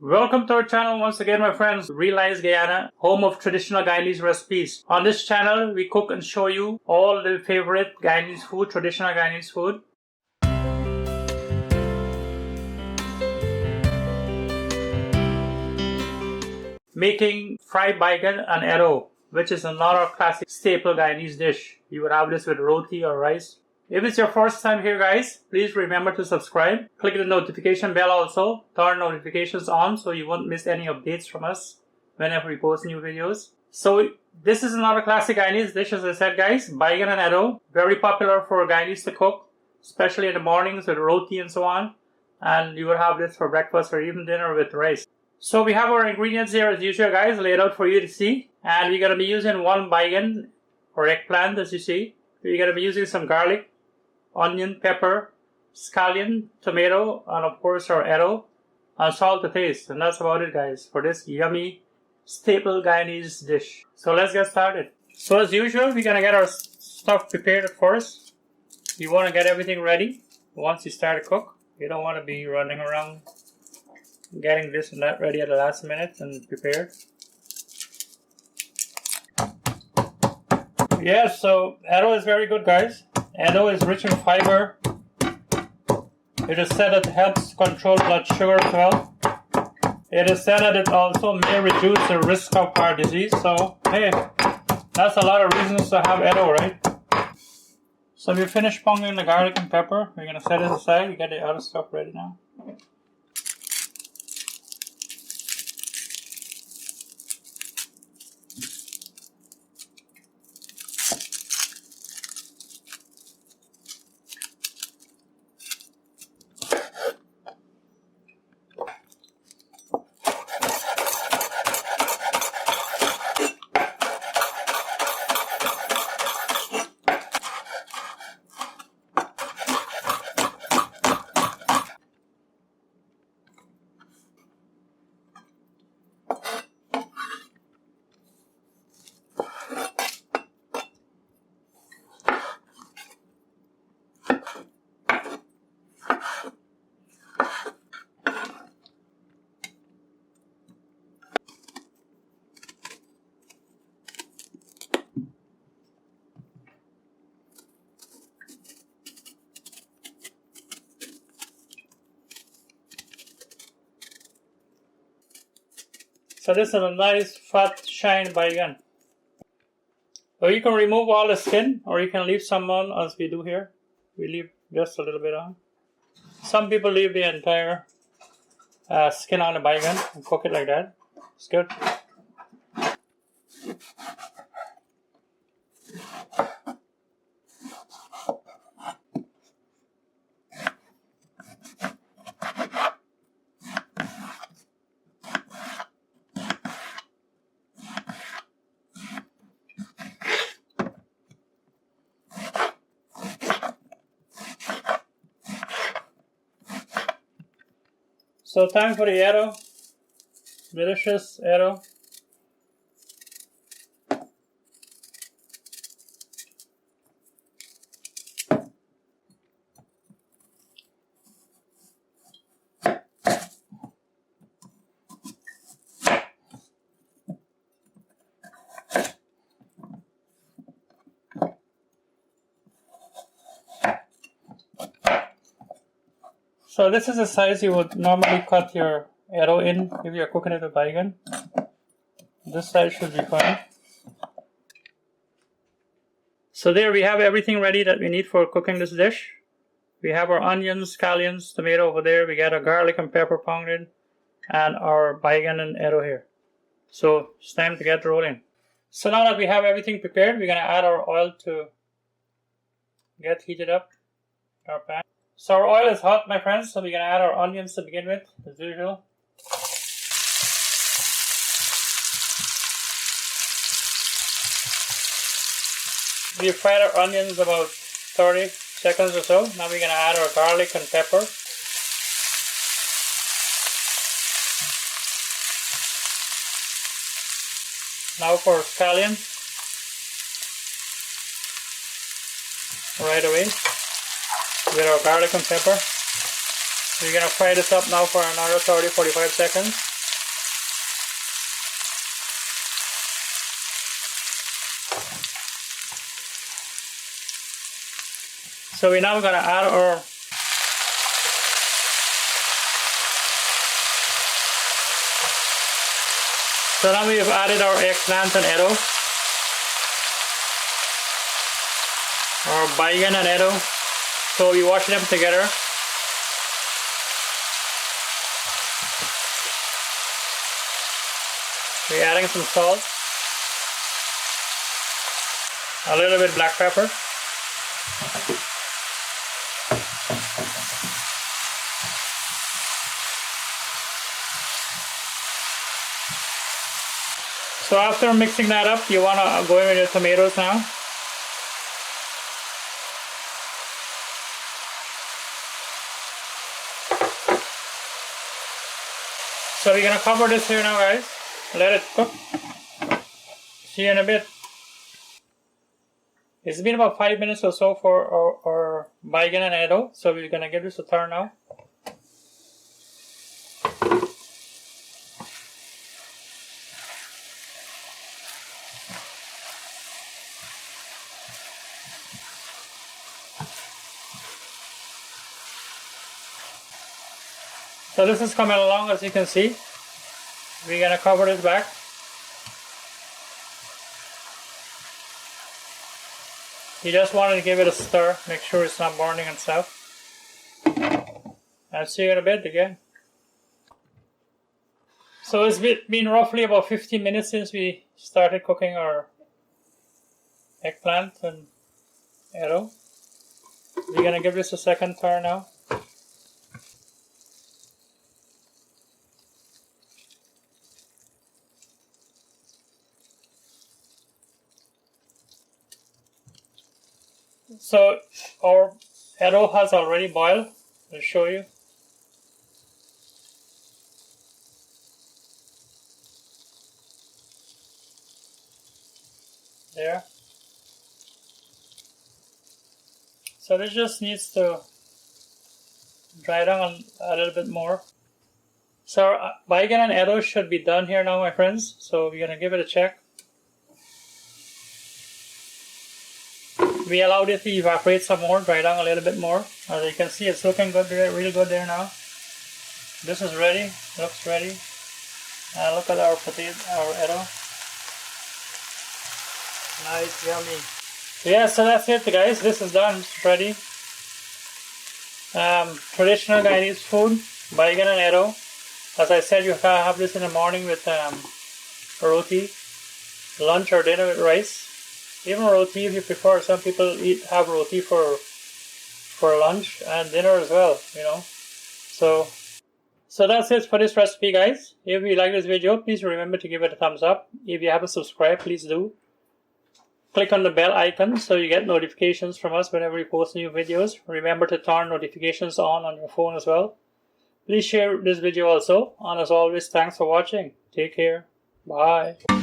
Welcome to our channel once again, my friends. Realize Guyana, home of traditional Guyanese recipes. On this channel, we cook and show you all the favorite Guyanese food, traditional Guyanese food. Making fried Baigan and Eddo, which is another classic staple Guyanese dish. You would have this with roti or rice. If it's your first time here, guys, please remember to subscribe. Click the notification bell also. Turn notifications on so you won't miss any updates from us whenever we post new videos. So this is another classic Guyanese dish, as I said, guys. Baigan and Eddo. Very popular for Guyanese to cook, especially in the mornings with roti and so on. And you would have this for breakfast or even dinner with rice. So we have our ingredients here as usual, guys, laid out for you to see. And we're going to be using one Baigan or eggplant, as you see. We're going to be using some garlic, onion, pepper, scallion, tomato, and of course our Eddo, and salt to taste. And that's about it, guys, for this yummy staple Guyanese dish. So let's get started. So as usual, we're going to get our stuff prepared at first. You want to get everything ready once you start to cook. You don't want to be running around getting this and that ready at the last minute and prepared. Yeah, so Eddo is very good, guys. Eddo is rich in fiber. It is said that it helps control blood sugar as well. It is said that it also may reduce the risk of heart disease. So, hey, that's a lot of reasons to have Eddo, right? So we finished pounding the garlic and pepper. We're going to set it aside. We get the other stuff ready now. So this is a nice fat shine Baigan. So you can remove all the skin or you can leave some on, as we do here. We leave just a little bit on. Some people leave the entire skin on the Baigan and cook it like that. It's good. So time for the Eddo, delicious Eddo. So this is the size you would normally cut your Eddo in if you're cooking it with Baigan. This size should be fine. So there we have everything ready that we need for cooking this dish. We have our onions, scallions, tomato over there. We got our garlic and pepper pounded, and our Baigan and Eddo here. So it's time to get rolling. So now that we have everything prepared, we're going to add our oil to get heated up in our pan. So our oil is hot, my friends, so we're going to add our onions to begin with, as usual. We fried our onions about 30 seconds or so. Now we're going to add our garlic and pepper. Now for scallion. Right away. With our garlic and pepper. We're gonna fry this up now for another 30-45 seconds. So we're now gonna add our So now we have added our eggplant and Eddo, our Baigan and Eddo. So we wash them together. We're adding some salt, a little bit black pepper, so after mixing that up, you want to go in with your tomatoes now. So we're going to cover this here now, guys. Let it cook. See you in a bit. It's been about 5 minutes or so for our Baigan and Eddo. So we're going to give this a turn now. So this is coming along, as you can see. We're going to cover this back. You just want to give it a stir, make sure it's not burning and stuff. I'll see you in a bit again. So it's been roughly about 15 minutes since we started cooking our eggplant and Eddo. We're going to give this a second turn now. So our Eddo has already boiled. I'll show you. There. So this just needs to dry down a little bit more. So our Baigan and Eddo should be done here now, my friends. So we're gonna give it a check. We allowed it to evaporate some more, dry down a little bit more. As you can see, it's looking good there, really good there now. This is ready, looks ready. Look at our potato, our Eddo. Nice, yummy. Yeah, so that's it, guys. This is done, it's ready. Traditional Guyanese food, Baigan and Eddo. As I said, you can have this in the morning with roti, lunch or dinner with rice. Even roti if you prefer. Some people have roti for lunch and dinner as well, you know. So that's it for this recipe, guys. If you like this video, please remember to give it a thumbs up. If you haven't subscribed, please do. Click on the bell icon so you get notifications from us whenever we post new videos. Remember to turn notifications on your phone as well. Please share this video also. And as always, thanks for watching. Take care. Bye.